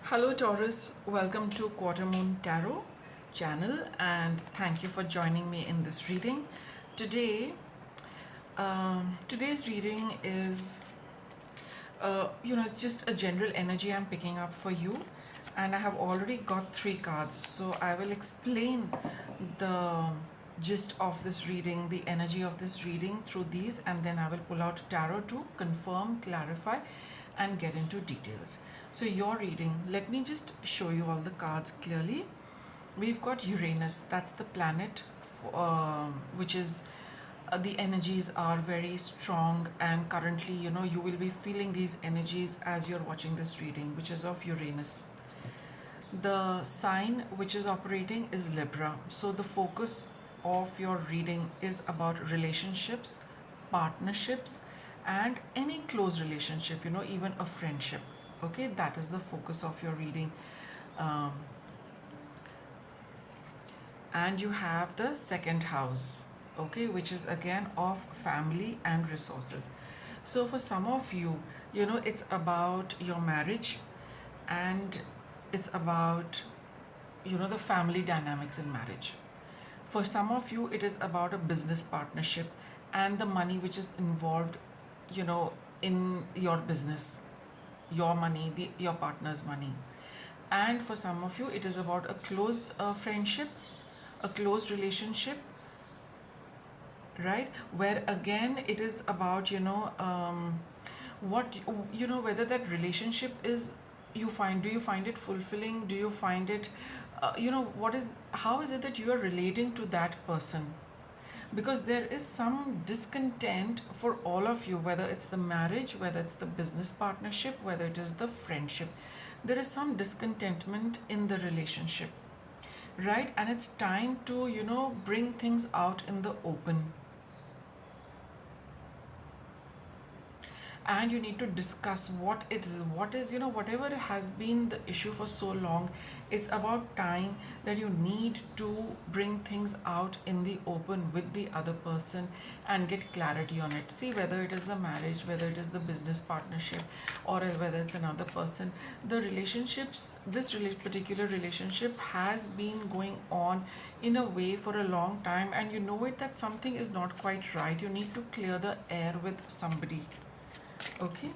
Hello Taurus, welcome to Quarter Moon Tarot channel and thank you for joining me in this reading. Today, today's reading is, it's just a general energy I'm picking up for you, and I have already got three cards, so I will explain the gist of this reading, the energy of this reading through these, and then I will pull out tarot to confirm, clarify, and get into details. So, your reading, let me just show you all the cards clearly. We've got Uranus, that's the planet, which is the energies are very strong, and currently, you will be feeling these energies as you're watching this reading, which is of Uranus. The sign which is operating is Libra. So, the focus of your reading is about relationships, partnerships, and any close relationship, even a friendship. Okay, that is the focus of your reading. Um, and you have the second house, okay, which is again of family and resources. So, for some of you, it's about your marriage, and it's about, the family dynamics in marriage. For some of you, it is about a business partnership and the money which is involved, in your business, your money, your partner's money. And for some of you, it is about a close friendship, a close relationship, right? Where again, it is about, what, whether that relationship is, do you find it fulfilling? Do you find it, how is it that you are relating to that person? Because there is some discontent for all of you, whether it's the marriage, whether it's the business partnership, whether it is the friendship. There is some discontentment in the relationship, right? And it's time to, bring things out in the open. And you need to discuss what is, whatever has been the issue for so long. It's about time that you need to bring things out in the open with the other person and get clarity on it. See, whether it is the marriage, whether it is the business partnership, or whether it's another person, the relationships, this particular relationship has been going on in a way for a long time, and you know it that something is not quite right. You need to clear the air with somebody. Okay,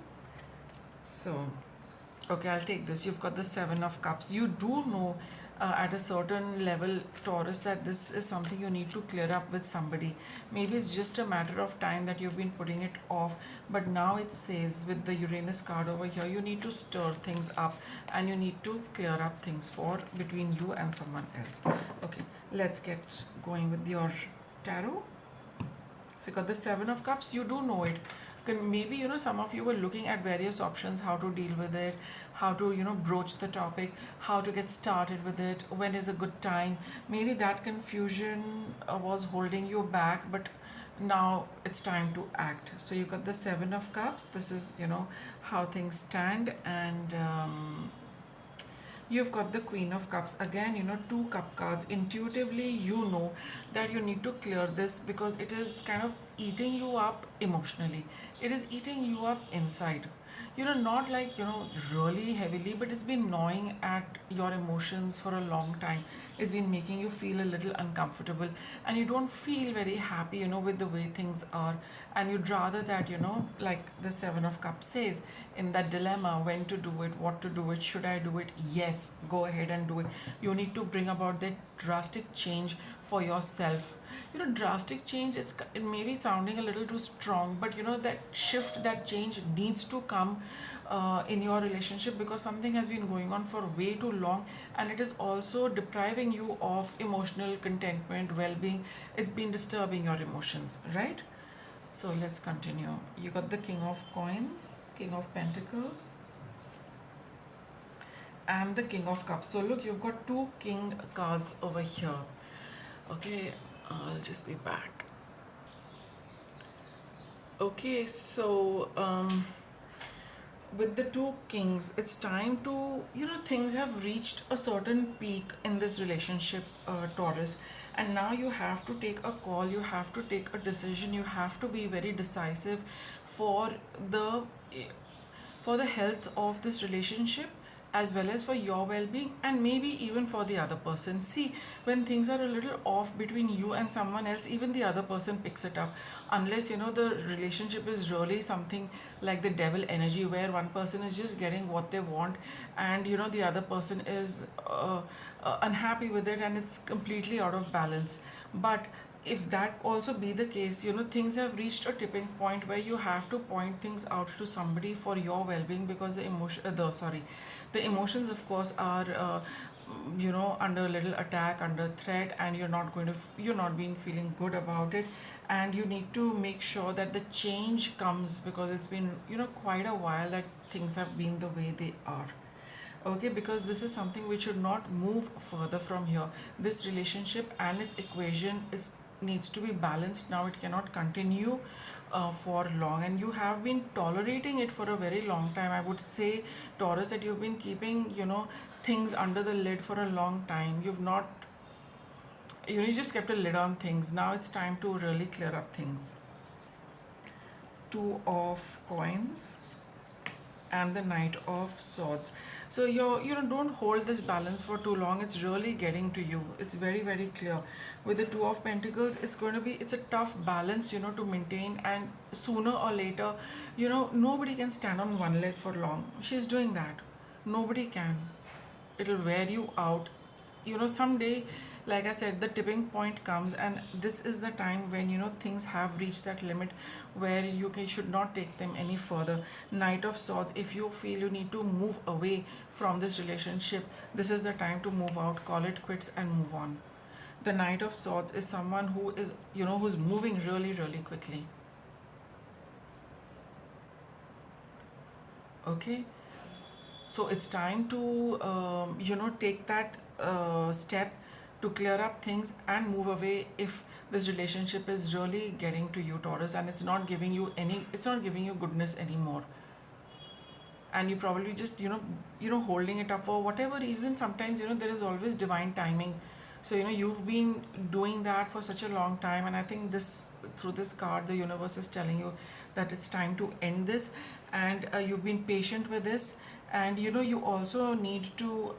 so, okay, I'll take this. You've got the Seven of Cups. You do know at a certain level, Taurus, that this is something you need to clear up with somebody. Maybe it's just a matter of time that you've been putting it off, but now it says with the Uranus card over here, you need to stir things up and you need to clear up things for between you and someone else. Okay, let's get going with your tarot. So you got the Seven of Cups. You do know it. Maybe some of you were looking at various options, how to deal with it, how to broach the topic, how to get started with it, when is a good time. Maybe that confusion was holding you back, but now it's time to act. So you got the Seven of Cups. This is how things stand. And you've got the Queen of Cups. Again, two cup cards. Intuitively, you know that you need to clear this because it is kind of eating you up emotionally. It is eating you up inside. Not like, really heavily, but it's been gnawing at your emotions for a long time. It's been making you feel a little uncomfortable, and you don't feel very happy, with the way things are. And you'd rather that, like the Seven of Cups says, in that dilemma, when to do it, what to do it, should I do it? Yes, go ahead and do it. You need to bring about that drastic change for yourself. Drastic change, it may be sounding a little too strong, but that shift, that change needs to come in your relationship, because something has been going on for way too long, and it is also depriving you of emotional contentment, well-being. It's been disturbing your emotions, right? So let's continue. You got the King of Coins, King of Pentacles, and the King of Cups. So look, you've got two king cards over here. Okay, I'll just be back. Okay, so with the two kings, it's time to, things have reached a certain peak in this relationship, Taurus, and now you have to take a call, you have to take a decision, you have to be very decisive for the for the health of this relationship, as well as for your well-being, and maybe even for the other person. See, when things are a little off between you and someone else, even the other person picks it up, unless the relationship is really something like the devil energy, where one person is just getting what they want, and the other person is unhappy with it, and it's completely out of balance. But if that also be the case, things have reached a tipping point where you have to point things out to somebody for your well-being, because the emotions, of course, are under a little attack, under threat, and you're not been feeling good about it, and you need to make sure that the change comes, because it's been quite a while that things have been the way they are. Okay, because this is something which should not move further from here. This relationship and its equation is needs to be balanced now. It cannot continue for long, and you have been tolerating it for a very long time. I would say, Taurus, that you've been keeping things under the lid for a long time. You've not you just kept a lid on things. Now it's time to really clear up things. Two of Coins and the Knight of Swords. So don't hold this balance for too long. It's really getting to you. It's very, very clear. With the Two of Pentacles, it's a tough balance to maintain, and sooner or later, nobody can stand on one leg for long. She's doing that. Nobody can. It'll wear you out. Someday, like I said, the tipping point comes, and this is the time when things have reached that limit where should not take them any further. Knight of Swords, if you feel you need to move away from this relationship, this is the time to move out, call it quits, and move on. The Knight of Swords is someone who is who's moving really, really quickly. Okay, so it's time to take that step to clear up things and move away if this relationship is really getting to you, Taurus, and it's not giving you goodness anymore, and you probably just holding it up for whatever reason. Sometimes there is always divine timing. So you've been doing that for such a long time, and I think through this card the universe is telling you that it's time to end this, and you've been patient with this, and you also need to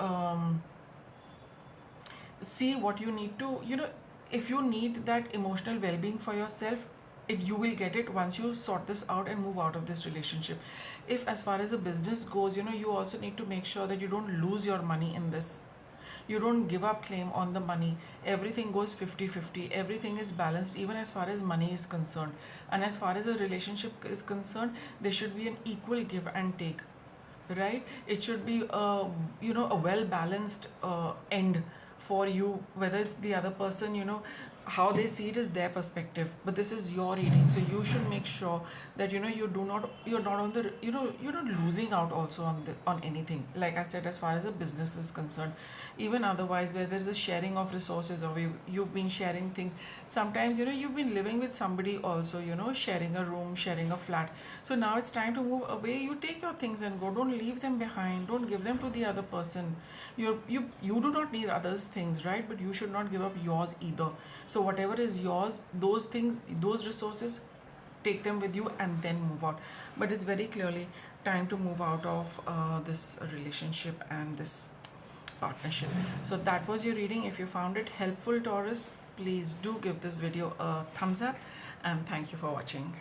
see what you need to if you need that emotional well-being for yourself, you will get it once you sort this out and move out of this relationship. If, as far as a business goes, you also need to make sure that you don't lose your money in this. You don't give up claim on the money. Everything goes 50-50. Everything is balanced, even as far as money is concerned. And as far as a relationship is concerned, there should be an equal give and take, right? It should be a well balanced end for you, whether it's the other person, how they see it is their perspective, but this is your reading, so you should make sure that you're not on the you're not losing out also on anything. Like I said, as far as a business is concerned, even otherwise, where there's a sharing of resources, or you've been sharing things. Sometimes you've been living with somebody also, sharing a room, sharing a flat. So now it's time to move away. You take your things and go. Don't leave them behind. Don't give them to the other person. You do not need others' things, right? But you should not give up yours either. So whatever is yours, those things, those resources, take them with you and then move out. But it's very clearly time to move out of this relationship and this partnership. So that was your reading. If you found it helpful, Taurus, please do give this video a thumbs up, and thank you for watching.